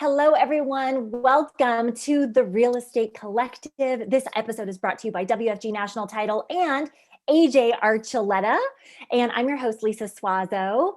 Hello, everyone. Welcome to the Real Estate Collective. This episode is brought to you by WFG National Title and AJ Archuleta. And I'm your host, Lisa Suazo.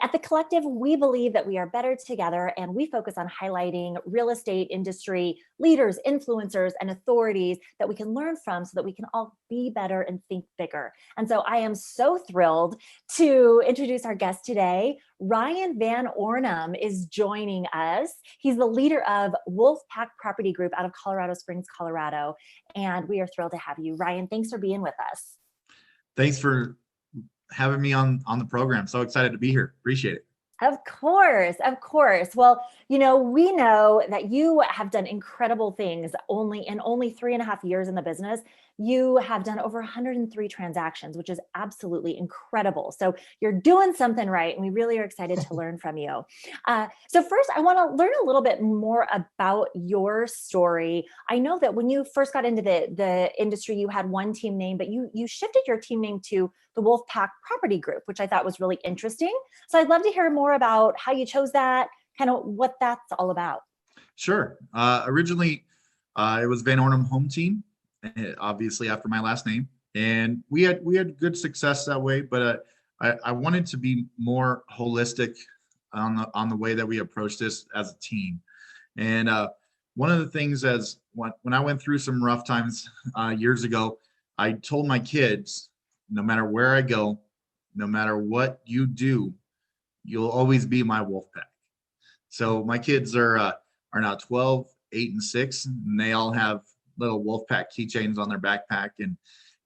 At the Collective, we believe that we are better together, and we focus on highlighting real estate industry leaders, influencers, and authorities that we can learn from so that we can all be better and think bigger. And so I am so thrilled to introduce our guest today. Ryan Van Ornum is joining us. He's the leader of Wolfpack Property Group out of Colorado Springs, Colorado. And we are thrilled to have you. Ryan, thanks for being with us. Thanks for having me on the program. So excited to be here. Appreciate it. Of course, of course. Well, we know that you have done incredible things only 3.5 years in the business. You have done over 103 transactions, which is absolutely incredible. So you're doing something right, and we really are excited to learn from you. So first, I want to learn a little bit more about your story. I know that when you first got into the industry, you had one team name, but you shifted your team name to the Wolfpack Property Group, which I thought was really interesting. So I'd love to hear more about how you chose that, kind of what that's all about. Sure. Originally, it was Van Ornum Home Team, obviously after my last name, and we had good success that way. But I wanted to be more holistic on the way that we approach this as a team. And one of the things when I went through some rough times years ago, I told my kids, no matter where I go, no matter what you do, you'll always be my Wolfpack. So my kids are now 12, 8, and 6, and they all have little Wolfpack keychains on their backpack. And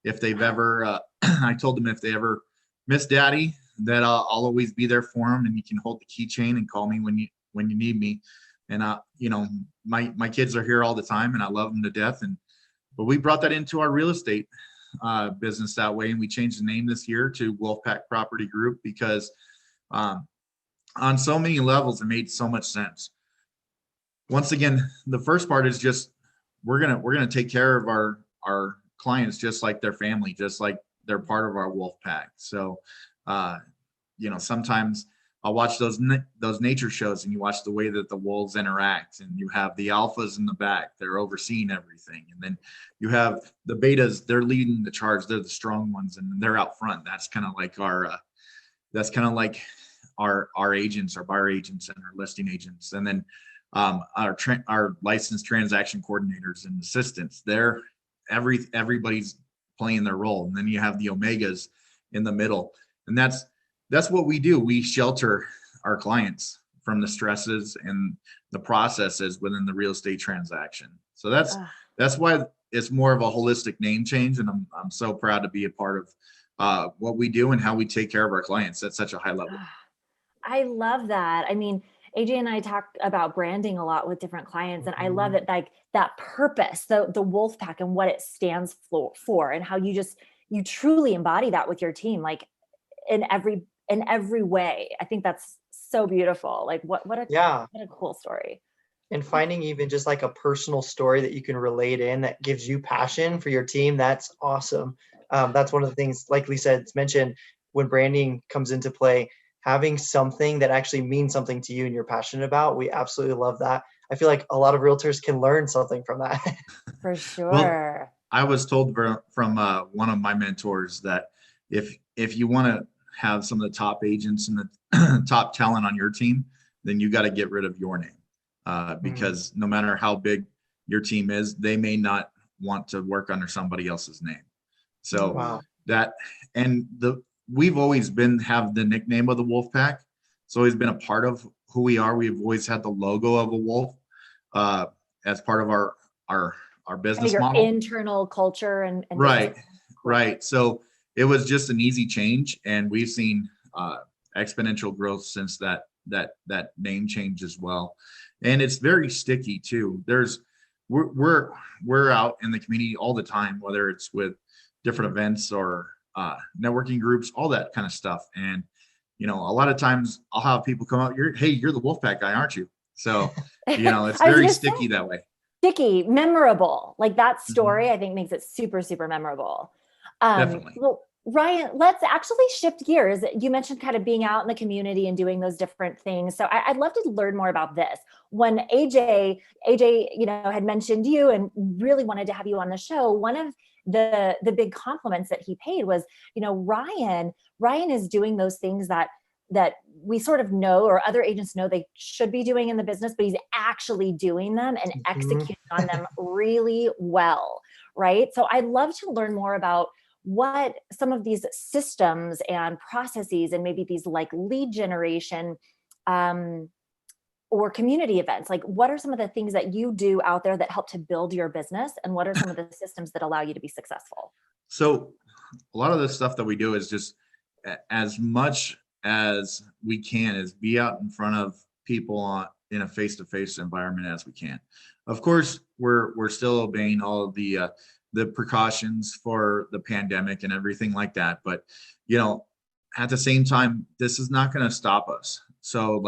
if they've ever, I told them if they ever miss Daddy, that I'll always be there for them, and you can hold the keychain and call me when you need me. And my kids are here all the time, and I love them to death. But we brought that into our real estate business that way, and we changed the name this year to Wolfpack Property Group because on so many levels it made so much sense. Once again, the first part is just we're gonna take care of our clients just like their family, just like they're part of our Wolfpack. So sometimes I'll watch those nature shows, and you watch the way that the wolves interact, and you have the alphas in the back, they're overseeing everything, and then you have the betas, they're leading the charge, they're the strong ones, and they're out front. That's kind of like our agents, our buyer agents, and our listing agents. And then our licensed transaction coordinators and assistants, everybody's playing their role. And then you have the omegas in the middle, and that's what we do. We shelter our clients from the stresses and the processes within the real estate transaction. So that's why it's more of a holistic name change, and I'm so proud to be a part of what we do and how we take care of our clients at such a high level. I love that. I mean, AJ and I talk about branding a lot with different clients, and I love it, like that purpose, the Wolfpack, and what it stands for, and how you truly embody that with your team, like in every way. I think that's so beautiful. Like what a cool story. And finding even just like a personal story that you can relate in that gives you passion for your team, that's awesome. That's one of the things, like Lisa had mentioned, when branding comes into play, having something that actually means something to you and you're passionate about. We absolutely love that. I feel like a lot of realtors can learn something from that. For sure. Well, I was told from one of my mentors that if you want to have some of the top agents and the top talent on your team, then you got to get rid of your name because no matter how big your team is, they may not want to work under somebody else's name. So we've always have the nickname of the Wolfpack. It's always been a part of who we are. We've always had the logo of a wolf as part of our business model. Internal culture and right. So it was just an easy change, and we've seen exponential growth since that name change as well. And it's very sticky too. We're out in the community all the time, whether it's with different events or networking groups, all that kind of stuff. And a lot of times I'll have people come out, you're the Wolfpack guy, aren't you? So it's very sticky that way. Sticky, memorable. Like that story, I think makes it super, super memorable. Definitely. Well, Ryan, let's actually shift gears. You mentioned kind of being out in the community and doing those different things. So I'd love to learn more about this. When AJ, had mentioned you and really wanted to have you on the show, one of the big compliments that he paid was, Ryan is doing those things that we sort of know, or other agents know they should be doing in the business, but he's actually doing them and executing on them really well, right? So I'd love to learn more about what some of these systems and processes and maybe these like lead generation or community events, like what are some of the things that you do out there that help to build your business, and what are some of the systems that allow you to be successful? So a lot of the stuff that we do is just as much as we can is be out in front of people in a face-to-face environment as we can. Of course, we're still obeying all of the precautions for the pandemic and everything like that. But, at the same time, this is not going to stop us. So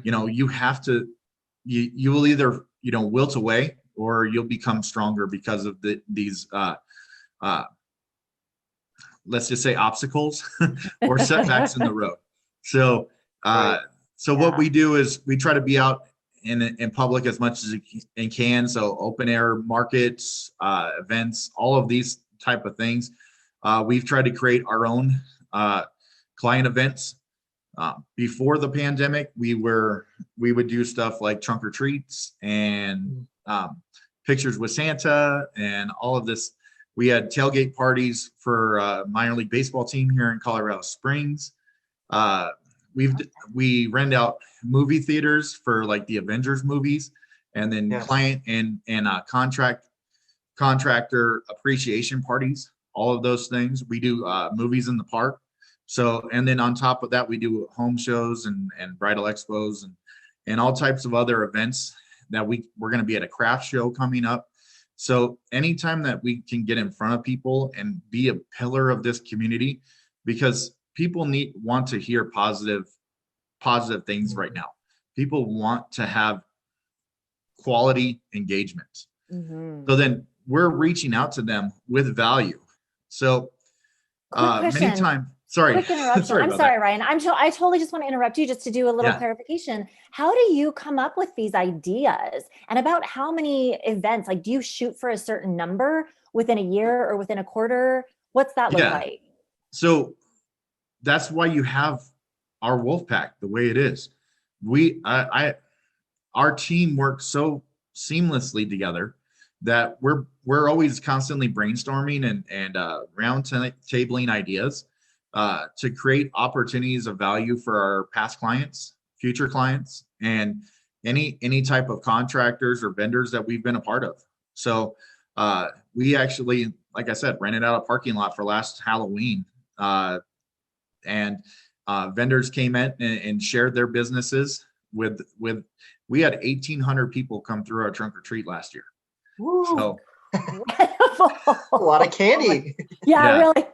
you have to, you will either, wilt away, or you'll become stronger because of these, let's just say obstacles or setbacks in the road. So, what we do is we try to be out in public as much as we can. So open air markets, events, all of these type of things. We've tried to create our own client events. Before the pandemic, we would do stuff like trunk or treats and pictures with Santa and all of this. We had tailgate parties for minor league baseball team here in Colorado Springs. We rent out movie theaters for like the Avengers movies, and then client and contractor appreciation parties, all of those things. We do movies in the park. So, and then on top of that, we do home shows and bridal expos and all types of other events that we're going to be at a craft show coming up. So anytime that we can get in front of people and be a pillar of this community, because people want to hear positive things right now. People want to have quality engagement. So then we're reaching out to them with value. So many times, sorry. Quick interruption. I'm sorry, Ryan. I totally just want to interrupt you just to do a little clarification. How do you come up with these ideas? And about how many events? Like, do you shoot for a certain number within a year or within a quarter? What's that look like? So that's why you have our Wolfpack the way it is. Our team works so seamlessly together that we're always constantly brainstorming and round tabling ideas to create opportunities of value for our past clients, future clients, and any type of contractors or vendors that we've been a part of. So we actually, like I said, rented out a parking lot for last Halloween, and vendors came in and shared their businesses with we had 1,800 people come through our trunk or treat last year. Ooh. So a lot of candy. Really.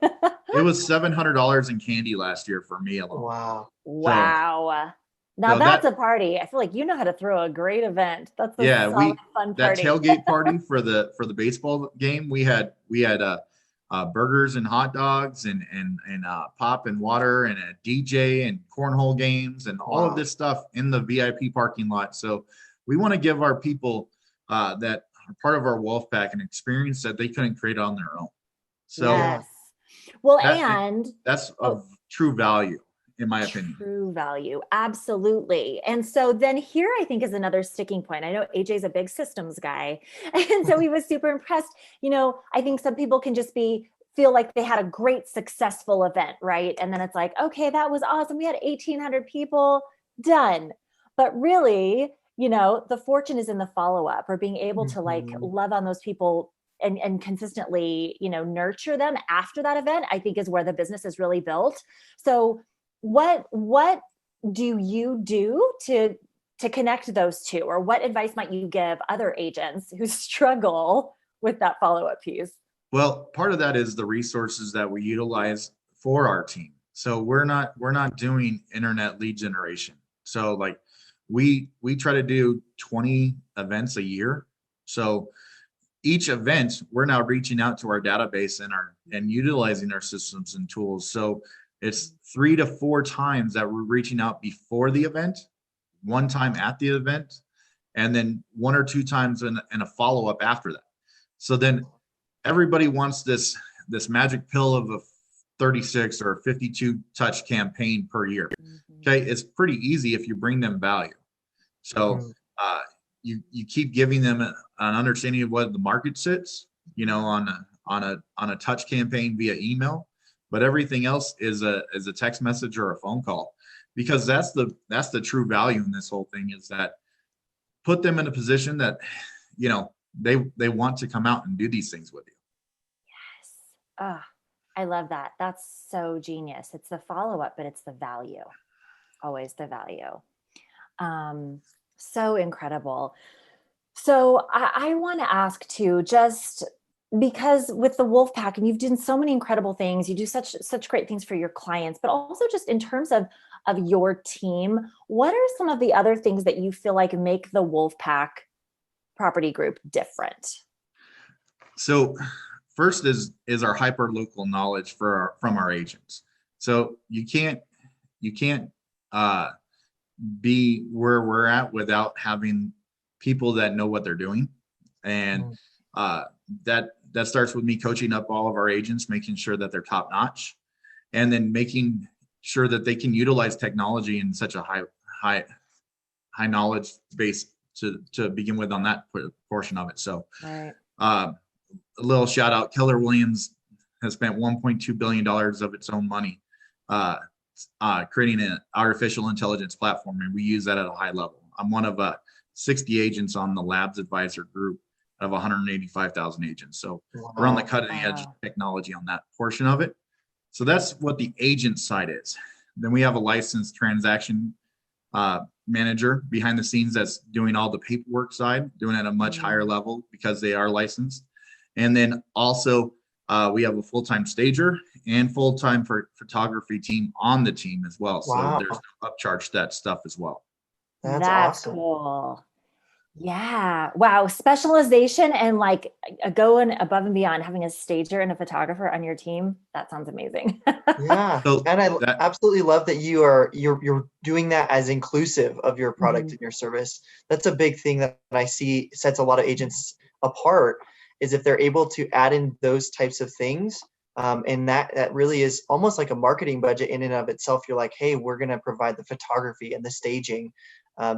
It was $700 in candy last year for me alone. Wow. Now that's a party. I feel like you know how to throw a great event. That's a solid, fun party. That tailgate party for the baseball game, we had burgers and hot dogs and pop and water and a DJ and cornhole games and all of this stuff in the VIP parking lot. So we want to give our people that are part of our Wolfpack an experience that they couldn't create on their own. So that's of true value, in my opinion. True value. Absolutely. And so then here, I think, is another sticking point. I know AJ's a big systems guy. And so he was super impressed. I think some people can just feel like they had a great, successful event, right? And then it's like, okay, that was awesome. We had 1,800 people, done. But really, the fortune is in the follow-up, or being able to love on those people and consistently, nurture them after that event, I think is where the business is really built. So what do you do to connect those two, or what advice might you give other agents who struggle with that follow-up piece? Well, part of that is the resources that we utilize for our team. So we're not doing internet lead generation. So we try to do 20 events a year. So each event, we're now reaching out to our database and utilizing our systems and tools. So it's 3 to 4 times that we're reaching out before the event, 1 time at the event, and then 1 or 2 times in a follow-up after that. So then everybody wants this magic pill of a 36 or 52 touch campaign per year. Okay, it's pretty easy if you bring them value. So you keep giving them an understanding of what the market sits, on a touch campaign via email, but everything else is a text message or a phone call, because that's the true value in this whole thing, is that put them in a position that they want to come out and do these things with you. Yes. I love that. That's so genius. It's the follow-up, but it's the value. Always the value. So incredible. So I want to ask too, just because with the Wolfpack, and you've done so many incredible things, you do such great things for your clients, but also just in terms of your team, what are some of the other things that you feel like make the Wolfpack Property Group different? So first is our hyper local knowledge from our agents. So you can't be where we're at without having people that know what they're doing. And that starts with me coaching up all of our agents, making sure that they're top notch, and then making sure that they can utilize technology in such a high knowledge base to begin with on that portion of it. So right. A little shout out, Keller Williams has spent $1.2 billion of its own money creating an artificial intelligence platform, and we use that at a high level. I'm one of 60 agents on the Labs Advisor group of 185,000 agents. So we're on the cutting edge technology on that portion of it. So that's what the agent side is. Then we have a licensed transaction manager behind the scenes that's doing all the paperwork side, doing it at a much higher level because they are licensed. And then also we have a full-time stager and full-time photography team on the team as well. Wow. So there's no upcharge to that stuff as well. That's awesome. Cool. Yeah. Wow. Specialization and like going above and beyond, having a stager and a photographer on your team. That sounds amazing. Yeah. So and I absolutely love that you're doing that as inclusive of your product and your service. That's a big thing that I see sets a lot of agents apart, is if they're able to add in those types of things. And that really is almost like a marketing budget in and of itself. You're like, hey, we're going to provide the photography and the staging.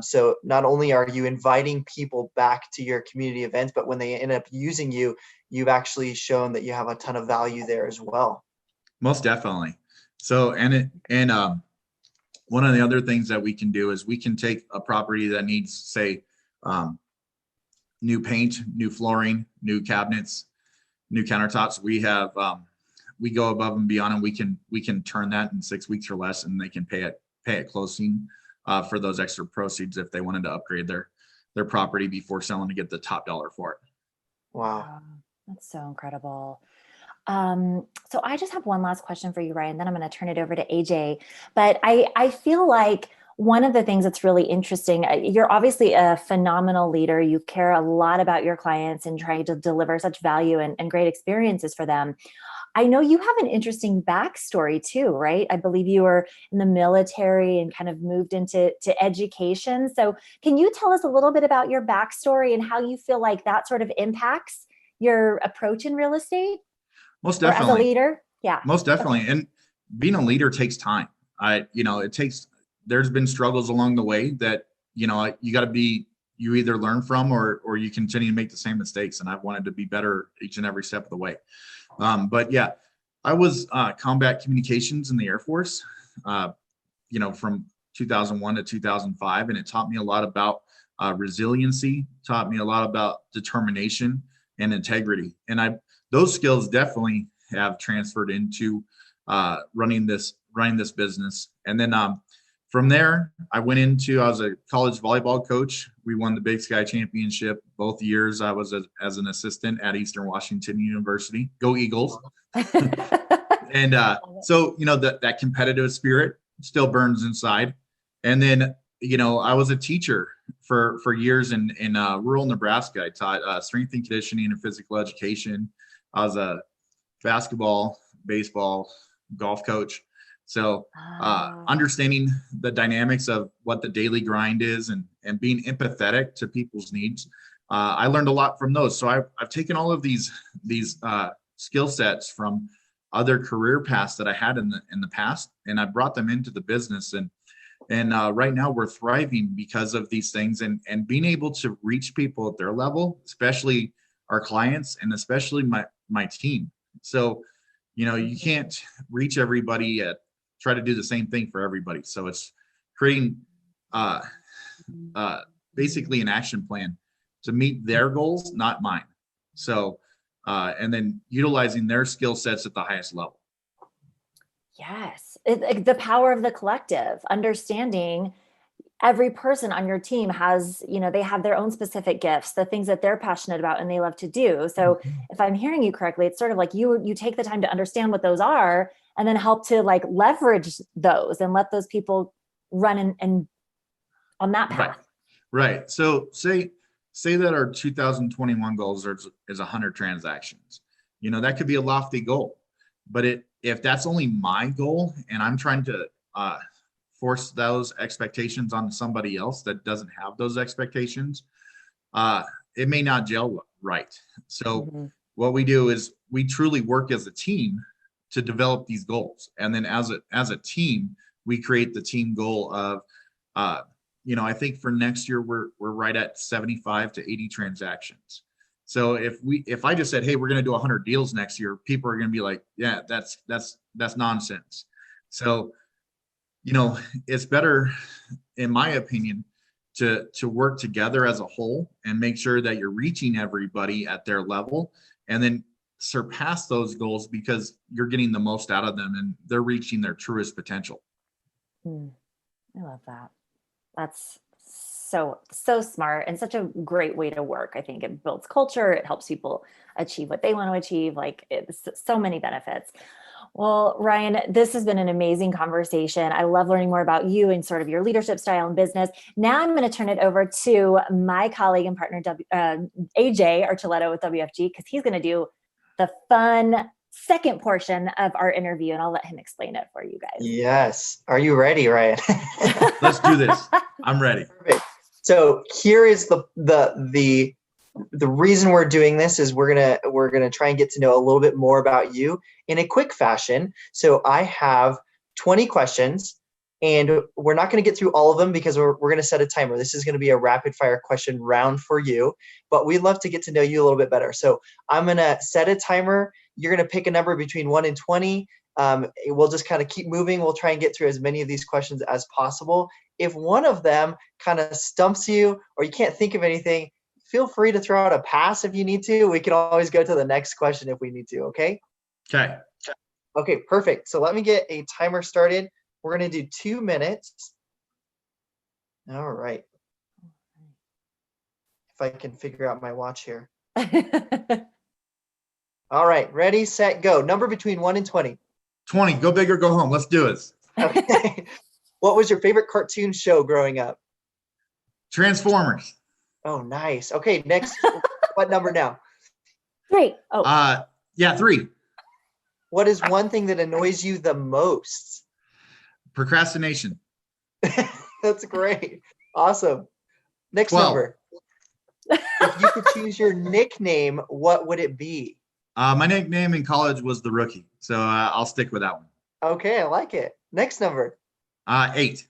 So not only are you inviting people back to your community events, but when they end up using you, you've actually shown that you have a ton of value there as well. Most definitely. So, one of the other things that we can do is we can take a property that needs, say, new paint, new flooring, new cabinets, new countertops. We have, we go above and beyond, and we can turn that in 6 weeks or less, and they can pay it closing for those extra proceeds if they wanted to upgrade their property before selling to get the top dollar for it. Wow. That's so incredible. So I just have one last question for you, Ryan, then I'm going to turn it over to AJ. But I feel like one of the things that's really interesting, you're obviously a phenomenal leader. You care a lot about your clients and trying to deliver such value and great experiences for them. I know you have an interesting backstory too, right? I believe you were in the military and kind of moved into education. So can you tell us a little bit about your backstory and how you feel like that sort of impacts your approach in real estate? Most definitely. Or as a leader? Yeah. Most definitely. And being a leader takes time. There's been struggles along the way that, you either learn from or you continue to make the same mistakes. And I've wanted to be better each and every step of the way. But yeah, I was combat communications in the Air Force, from 2001 to 2005. And it taught me a lot about resiliency, taught me a lot about determination and integrity. And those skills definitely have transferred into running this business. And then from there, I was a college volleyball coach. We won the Big Sky Championship both years. I was as an assistant at Eastern Washington University. Go Eagles. And so, that competitive spirit still burns inside. And then, I was a teacher for years in rural Nebraska. I taught strength and conditioning and physical education. I was a basketball, baseball, golf coach. So understanding the dynamics of what the daily grind is and being empathetic to people's needs. I learned a lot from those. So I've taken all of these skill sets from other career paths that I had in the past, and I brought them into the business. And right now we're thriving because of these things and being able to reach people at their level, especially our clients and especially my team. So, you can't reach everybody try to do the same thing for everybody. So it's creating basically an action plan to meet their goals, not mine. So, and then utilizing their skill sets at the highest level. Yes. The power of the collective, understanding every person on your team has, they have their own specific gifts, the things that they're passionate about and they love to do. So if I'm hearing you correctly, it's sort of like you take the time to understand what those are and then help to like leverage those and let those people run and on that path. Right. So say that our 2021 goals is 100 transactions. That could be a lofty goal, but if that's only my goal and I'm trying to force those expectations on somebody else that doesn't have those expectations, it may not gel right. So what we do is we truly work as a team to develop these goals. And then as a team, we create the team goal of, I think for next year, we're right at 75 to 80 transactions. So if I just said, hey, we're going to do 100 deals next year, people are going to be like, yeah, that's nonsense. So, it's better, in my opinion, to work together as a whole and make sure that you're reaching everybody at their level and then surpass those goals because you're getting the most out of them and they're reaching their truest potential. I love that. That's so smart and such a great way to work. I think it builds culture. It helps people achieve what they want to achieve. Like it's so many benefits. Well, Ryan, this has been an amazing conversation. I love learning more about you and sort of your leadership style and business. Now I'm going to turn it over to my colleague and partner, AJ Archuleta with WFG, because he's going to do the fun second portion of our interview, and I'll let him explain it for you guys. Yes. Are you ready, Ryan? Let's do this. I'm ready. Perfect. So here is the reason we're doing this is we're gonna try and get to know a little bit more about you in a quick fashion. So I have 20 questions, and we're not going to get through all of them because we're going to set a timer. This is going to be a rapid fire question round for you, but we'd love to get to know you a little bit better. So I'm going to set a timer. You're going to pick a number between 1 and 20. We'll just kind of keep moving. We'll try and get through as many of these questions as possible. If one of them kind of stumps you or you can't think of anything, feel free to throw out a pass if you need to. We can always go to the next question if we need to, okay? Okay, perfect. So let me get a timer started. We're going to do 2 minutes. All right. If I can figure out my watch here. All right, ready, set, go. Number between 1 and 20. 20, go big or go home. Let's do it. Okay. What was your favorite cartoon show growing up? Transformers. Oh, nice. Okay, next. What number now? 3. Oh. Yeah, 3. What is one thing that annoys you the most? Procrastination. That's great. Awesome. Next 12. number. If you could choose your nickname, what would it be? My nickname in college was the Rookie, so I'll stick with that one. Okay, I like it. Next number. 8.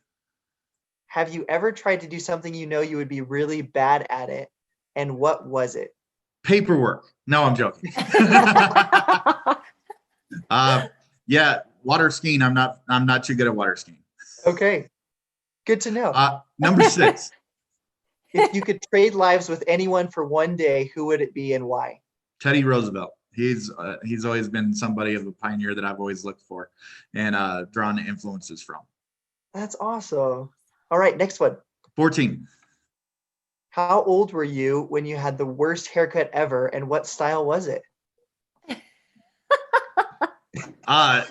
Have you ever tried to do something you know you would be really bad at it? And what was it? Paperwork. No, I'm joking. Yeah, water skiing. I'm not too good at water skiing. Okay, good to know. Number 6. If you could trade lives with anyone for one day, who would it be and why? Teddy Roosevelt. He's always been somebody of a pioneer that I've always looked for and drawn influences from. That's awesome. All right, next one. 14. How old were you when you had the worst haircut ever, and what style was it?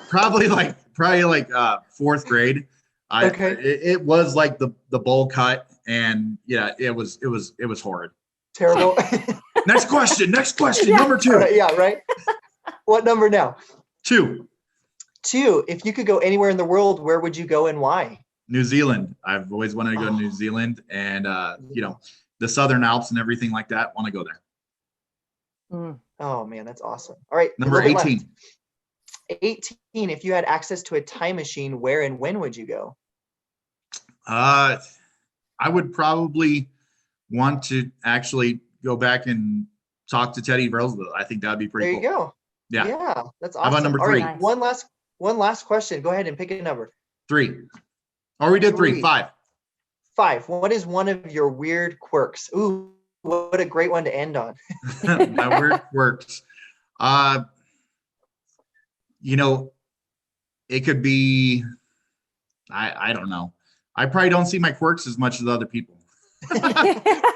Probably like 4th grade. Okay. It was like the bowl cut, and yeah, it was horrid. Terrible. Next question. Yeah. Number 2. Yeah, right. What number now? 2. 2. If you could go anywhere in the world, where would you go and why? New Zealand. I've always wanted to go to New Zealand, and the Southern Alps and everything like that. Want to go there. Oh man, that's awesome. All right. Number 18. 18. If you had access to a time machine, where and when would you go? I would probably want to actually go back and talk to Teddy Roosevelt. I think that would be pretty cool. There you go. Yeah. Yeah, that's awesome. How about number 3? All right, one last question. Go ahead and pick a number. 3. Or we did 3. 5. 5. What is one of your weird quirks? Ooh, what a great one to end on. My weird quirks. It could be, I don't know. I probably don't see my quirks as much as other people.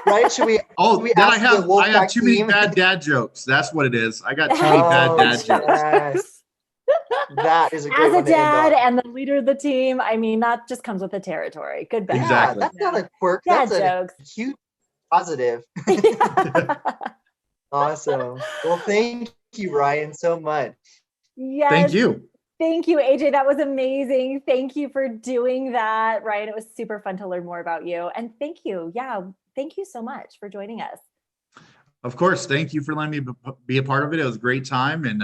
Right? Should we? Oh, we then ask the I have Wolfpack too many team? bad dad jokes. That's what it is. I got too many bad dad jokes. Yes. That is a great As a one to end dad on. and the leader of the team, I mean, that just comes with the territory. Good bet. Exactly. Yeah, that's not a quirk. Dad That's jokes. a huge positive. Awesome. Well, thank you, Ryan, so much. Yes. Thank you. Thank you, AJ. That was amazing. Thank you for doing that, Ryan. It was super fun to learn more about you. And thank you. Yeah. Thank you so much for joining us. Of course. Thank you for letting me be a part of it. It was a great time. And,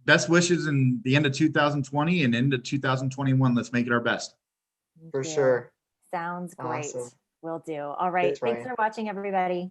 best wishes in the end of 2020 and into 2021. Let's make it our best. For Yeah. sure. Sounds great. Awesome. Will do. All right. Thanks, Thanks Ryan. for watching, everybody.